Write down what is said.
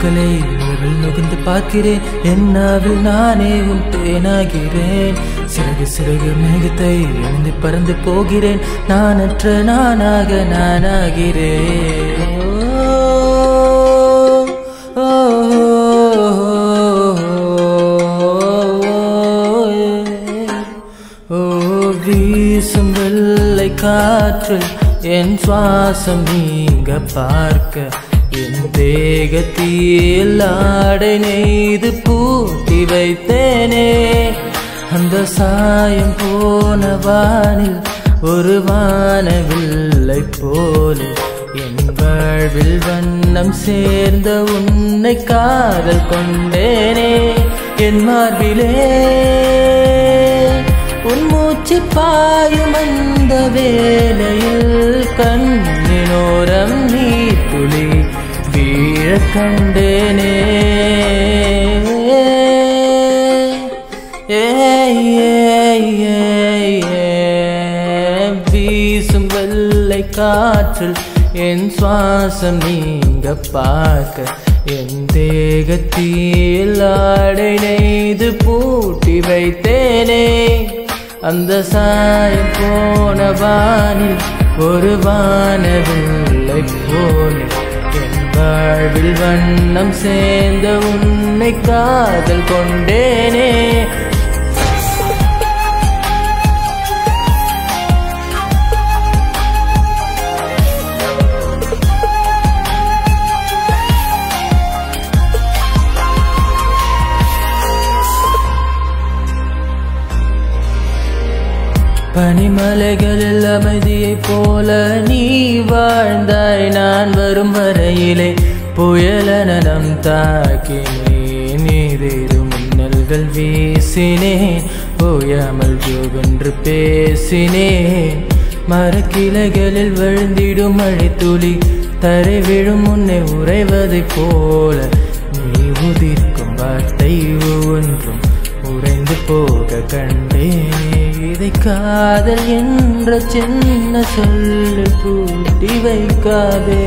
பூக்களை நிலவில் நுகர்ந்து பார்க்கிறேன். என்னாவில் நானே உன் தேனாகிறேன். சிறகு சிறகு மேகத்தை எழுந்து பறந்து போகிறேன். நானற்ற நானாக நானாகிறேன். வீசும் வெள்ளை காற்றில் என் சுவாசம் நீங்க பார்க்க என் தேகத்தில் ஆடை நெய்து பூட்டி வைத்தேனே. அந்த சாயம் போன வானில் ஒரு வானவில்லை போல என் வாழ்வில் வண்ணம் சேர்ந்த உன்னை காதல் கொண்டேனே. என் மார்பிலே உன் மூச்சு பாயும் அந்த வேளையில் கண்ணினோரம் நீர் துளி வீழ கண்டேனே. வீசும் வெள்ளை காற்றில் என் சுவாசம் நீங்க பார்க்க என் தேகத்தில் ஆடை நெய்து பூட்டி வைத்தேனே. அந்த சாயம் போன வானில் ஒரு வானவில்லை போல என் வாழ்வில் வண்ணம் சேர்ந்த உன்னை காதல் கொண்டேனே. பனிமலைகளில் அமைதியைப் போல நீ வாழ்ந்தாய். நான் வரும் வரையிலே புயலனம் தாக்கினேன். ஏதேதும் மின்னல்கள் வீசினேன். ஓயாமல் ஜோவென்று பேசினேன். மரக்கிளைகளில் விழுந்திடும் மழை துளி தரை விழும் முன்னே உறைவதைப் போல நீ உதிர்க்கும் வார்த்தை ஒவ்வொன்றும் உறைந்து போக கண்டேனே. இதை காதல் என்ற சின்ன சொல்லு பூட்டி வைக்காதே.